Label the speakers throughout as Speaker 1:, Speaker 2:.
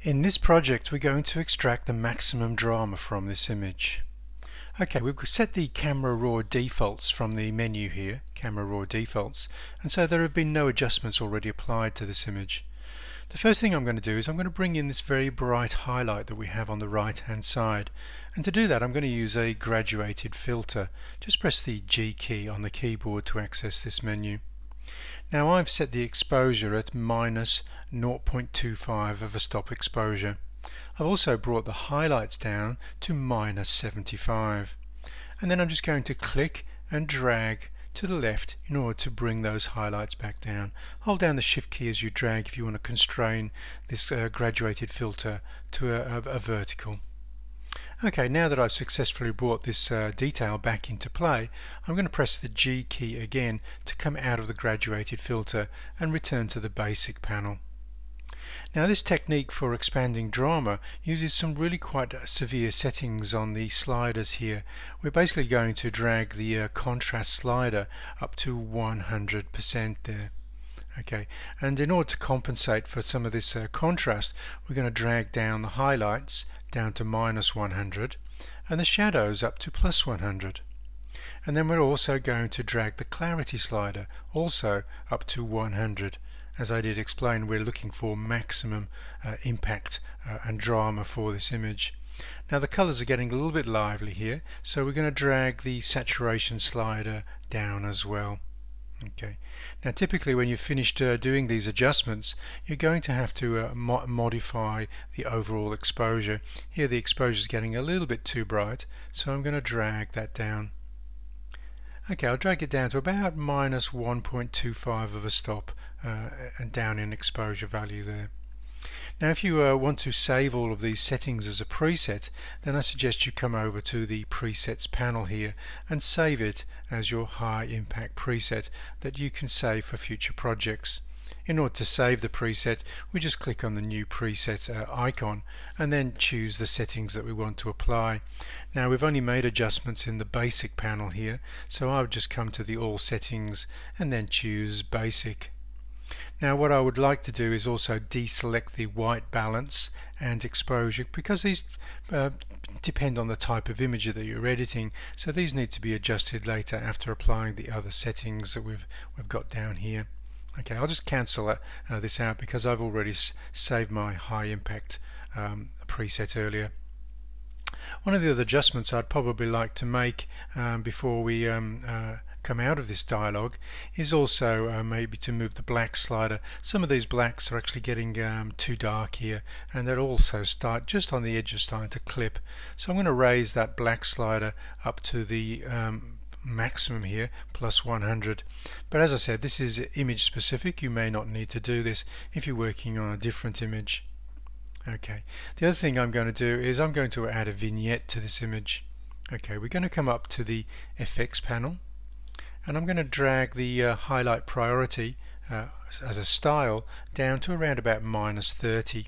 Speaker 1: In this project we're going to extract the maximum drama from this image. Okay, we've set the camera raw defaults from the menu here, camera raw defaults, and so there have been no adjustments already applied to this image. The first thing I'm going to do is I'm going to bring in this very bright highlight that we have on the right hand side, and to do that I'm going to use a graduated filter. Just press the G key on the keyboard to access this menu. Now I've set the exposure at minus 0.25 of a stop exposure. I've also brought the highlights down to minus 75, and then I'm just going to click and drag to the left in order to bring those highlights back down. Hold down the shift key as you drag if you want to constrain this graduated filter to a vertical. Okay, now that I've successfully brought this detail back into play, I'm going to press the G key again to come out of the graduated filter and return to the basic panel. Now this technique for expanding drama uses some really quite severe settings on the sliders here. We're basically going to drag the contrast slider up to 100% there. Okay, and in order to compensate for some of this contrast, we're going to drag down the highlights down to minus 100 and the shadows up to plus 100. And then we're also going to drag the clarity slider also up to 100. As I did explain, we're looking for maximum impact and drama for this image. Now the colors are getting a little bit lively here, so we're going to drag the saturation slider down as well. Okay. Now typically when you've finished doing these adjustments, you're going to have to modify the overall exposure. Here the exposure is getting a little bit too bright, so I'm going to drag that down. Okay, I'll drag it down to about minus 1.25 of a stop and down in exposure value there. Now if you want to save all of these settings as a preset, then I suggest you come over to the presets panel here and save it as your high impact preset that you can save for future projects. In order to save the preset, we just click on the new preset icon and then choose the settings that we want to apply. Now we've only made adjustments in the basic panel here, so I would just come to the all settings and then choose basic. Now what I would like to do is also deselect the white balance and exposure, because these depend on the type of image that you're editing, so these need to be adjusted later after applying the other settings that we've got down here. Okay, I'll just cancel this out because I've already saved my high impact preset earlier. One of the other adjustments I'd probably like to make before we come out of this dialogue is also maybe to move the black slider. Some of these blacks are actually getting too dark here, and they'll also start just on the edge of starting to clip. So I'm going to raise that black slider up to the maximum here, plus 100. But as I said, this is image specific. You may not need to do this if you're working on a different image. Okay, the other thing I'm going to do is I'm going to add a vignette to this image. Okay, we're going to come up to the FX panel, and I'm going to drag the highlight priority as a style down to around about minus 30.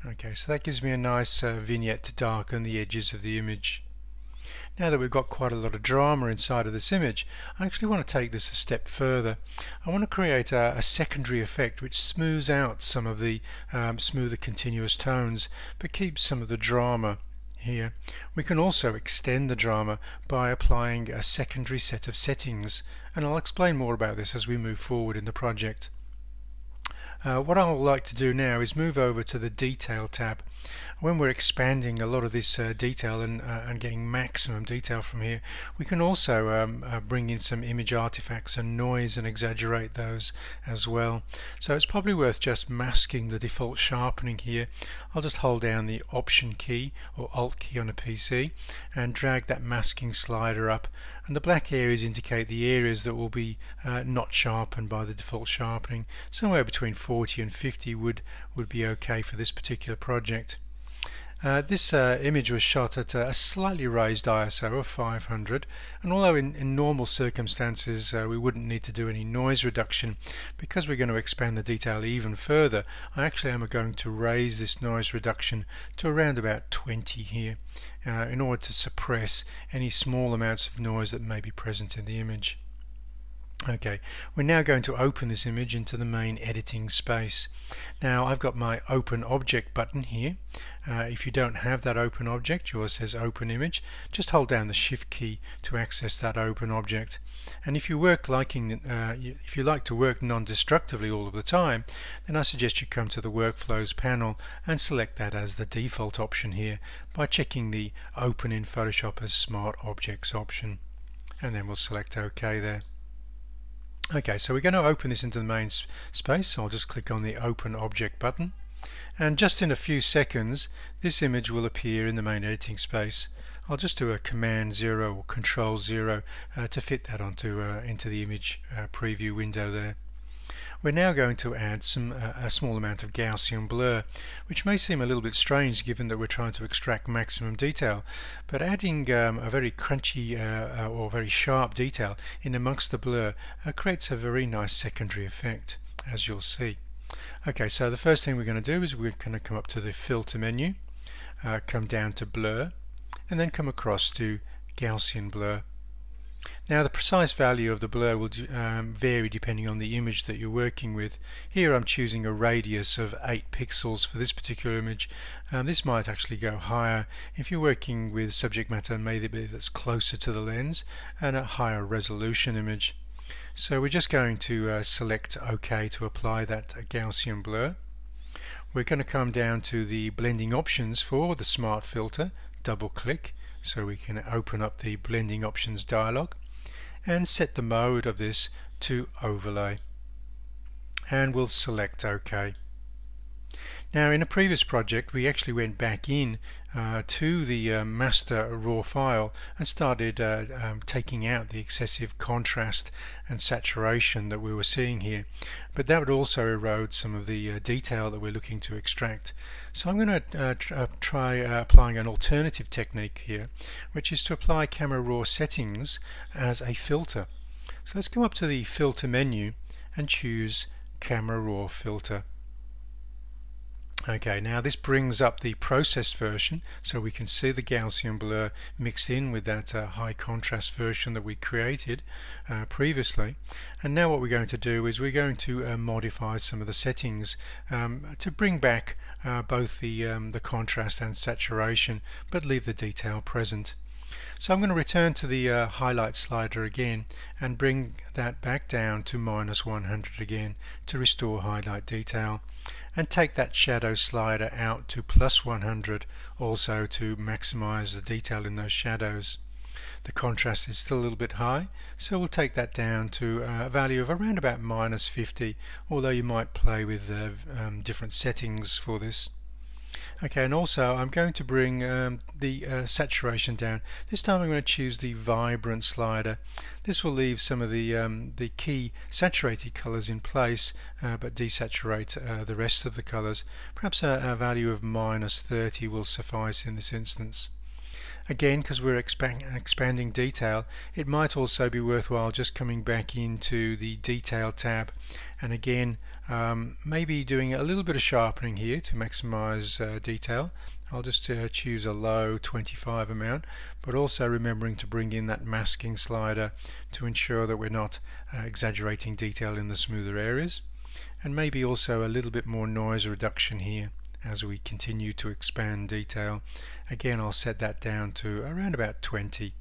Speaker 1: Okay, so that gives me a nice vignette to darken the edges of the image. Now that we've got quite a lot of drama inside of this image, I actually want to take this a step further. I want to create a secondary effect which smooths out some of the smoother continuous tones but keeps some of the drama here. We can also extend the drama by applying a secondary set of settings, and I'll explain more about this as we move forward in the project. What I would like to do now is move over to the Detail tab. When we're expanding a lot of this detail and getting maximum detail from here, we can also bring in some image artifacts and noise and exaggerate those as well. So it's probably worth just masking the default sharpening here. I'll just hold down the Option key or Alt key on a PC and drag that masking slider up, and the black areas indicate the areas that will be not sharpened by the default sharpening. Somewhere between 40 and 50 would be okay for this particular project. This image was shot at a slightly raised ISO of 500, and although in normal circumstances we wouldn't need to do any noise reduction, because we're going to expand the detail even further, I actually am going to raise this noise reduction to around about 20 here in order to suppress any small amounts of noise that may be present in the image. Okay, we're now going to open this image into the main editing space. Now I've got my open object button here. If you don't have that open object, yours says open image, just hold down the shift key to access that open object. And if you like to work non-destructively all of the time, then I suggest you come to the workflows panel and select that as the default option here by checking the open in Photoshop as smart objects option, and then we'll select OK there. Okay, so we're going to open this into the main space, so I'll just click on the Open Object button, and just in a few seconds this image will appear in the main editing space. I'll just do a Command 0 or Control 0 to fit that onto into the image preview window there. We're now going to add a small amount of Gaussian blur, which may seem a little bit strange given that we're trying to extract maximum detail, but adding a very crunchy or very sharp detail in amongst the blur creates a very nice secondary effect, as you'll see. Okay, so the first thing we're going to do is we're going to come up to the filter menu, come down to blur, and then come across to Gaussian blur. Now the precise value of the blur will vary depending on the image that you're working with. Here I'm choosing a radius of 8 pixels for this particular image. This might actually go higher if you're working with subject matter maybe that's closer to the lens and a higher resolution image. So we're just going to select OK to apply that Gaussian blur. We're going to come down to the blending options for the smart filter, double click so we can open up the blending options dialog and set the mode of this to overlay, and we'll select OK. Now in a previous project we actually went back in to the master raw file and started taking out the excessive contrast and saturation that we were seeing here, but that would also erode some of the detail that we're looking to extract. So I'm going to try applying an alternative technique here, which is to apply camera raw settings as a filter. So let's come up to the filter menu and choose camera raw filter. Okay, now this brings up the processed version so we can see the Gaussian blur mixed in with that high contrast version that we created previously. And now what we're going to do is we're going to modify some of the settings to bring back both the contrast and saturation, but leave the detail present. So I'm going to return to the highlight slider again and bring that back down to -100 again to restore highlight detail, and take that shadow slider out to +100 also to maximize the detail in those shadows. The contrast is still a little bit high, so we'll take that down to a value of around about -50, although you might play with different settings for this. Okay, and also I'm going to bring the saturation down. This time I'm going to choose the vibrant slider. This will leave some of the key saturated colors in place, but desaturate the rest of the colors. Perhaps a value of -30 will suffice in this instance. Again, because we're expanding detail, it might also be worthwhile just coming back into the Detail tab, and again maybe doing a little bit of sharpening here to maximize detail. I'll just choose a low 25 amount, but also remembering to bring in that masking slider to ensure that we're not exaggerating detail in the smoother areas, and maybe also a little bit more noise reduction here as we continue to expand detail. Again, I'll set that down to around about 20.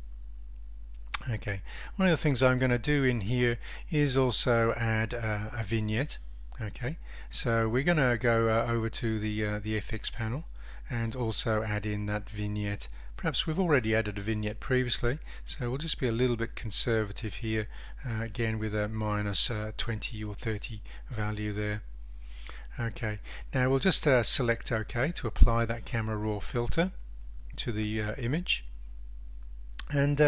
Speaker 1: Okay, one of the things I'm going to do in here is also add a vignette. Okay, so we're going to go over to the FX panel and also add in that vignette. Perhaps we've already added a vignette previously, so we'll just be a little bit conservative here, again with a -20 or 30 value there. Okay, now we'll just select OK to apply that camera raw filter to the image, and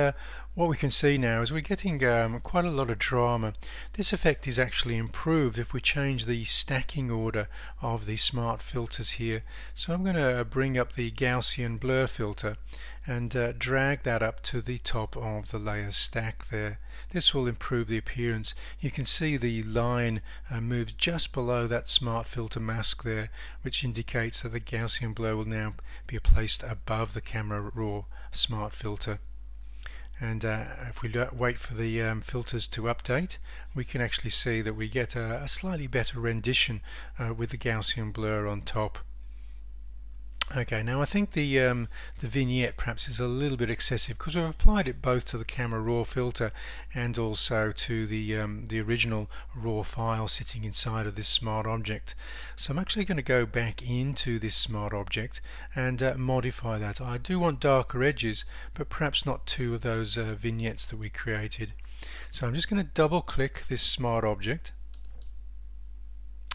Speaker 1: what we can see now is we're getting quite a lot of drama. This effect is actually improved if we change the stacking order of the smart filters here. So I'm going to bring up the Gaussian blur filter and drag that up to the top of the layer stack there. This will improve the appearance. You can see the line moves just below that smart filter mask there, which indicates that the Gaussian blur will now be placed above the camera raw smart filter. And if we wait for the filters to update, we can actually see that we get a slightly better rendition with the Gaussian blur on top. Okay, now I think the vignette perhaps is a little bit excessive because we've applied it both to the camera raw filter and also to the original raw file sitting inside of this smart object. So I'm actually going to go back into this smart object and modify that. I do want darker edges, but perhaps not two of those vignettes that we created. So I'm just going to double click this smart object,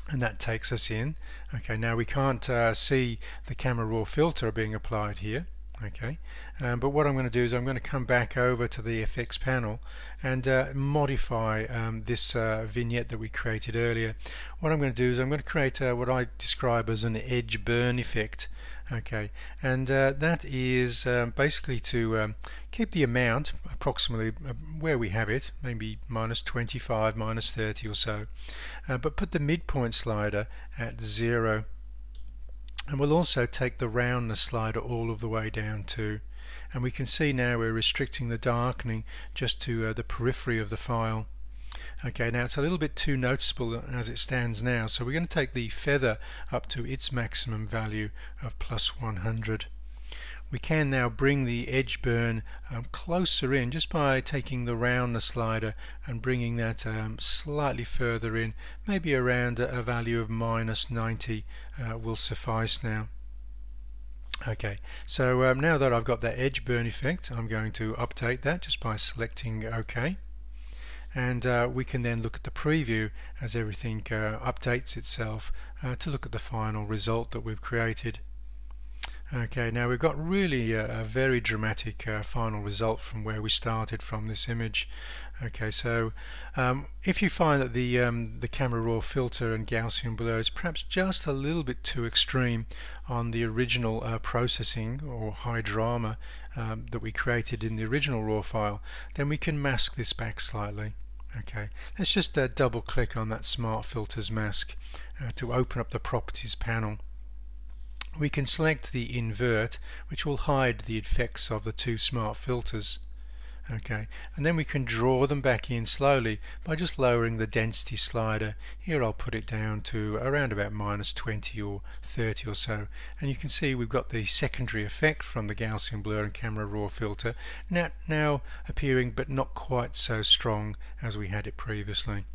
Speaker 1: and that takes us in. Okay, now we can't see the camera raw filter being applied here. Okay, but what I'm going to do is I'm going to come back over to the FX panel and modify this vignette that we created earlier. What I'm going to do is I'm going to create what I describe as an edge burn effect. Okay, and that is basically to keep the amount approximately where we have it, maybe -25, -30 or so, but put the midpoint slider at 0. And we'll also take the roundness slider all of the way down too. And we can see now we're restricting the darkening just to the periphery of the file. Okay, now it's a little bit too noticeable as it stands now, so we're going to take the feather up to its maximum value of +100. We can now bring the edge burn closer in just by taking the roundness slider and bringing that slightly further in, maybe around a value of -90 will suffice now. Okay, so now that I've got that edge burn effect, I'm going to update that just by selecting OK. And we can then look at the preview as everything updates itself to look at the final result that we've created. Okay, now we've got really a very dramatic final result from where we started from this image. Okay, so if you find that the camera raw filter and Gaussian blur is perhaps just a little bit too extreme on the original processing or high drama that we created in the original raw file, then we can mask this back slightly. Okay, let's just double click on that Smart Filters mask to open up the Properties panel. We can select the invert, which will hide the effects of the two smart filters. Okay, and then we can draw them back in slowly by just lowering the density slider. Here I'll put it down to around about -20 or 30 or so, and you can see we've got the secondary effect from the Gaussian blur and camera raw filter now appearing, but not quite so strong as we had it previously.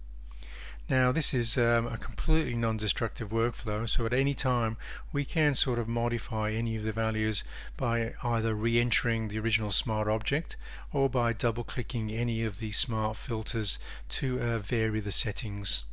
Speaker 1: Now this is a completely non-destructive workflow, so at any time we can sort of modify any of the values by either re-entering the original smart object or by double clicking any of the smart filters to vary the settings.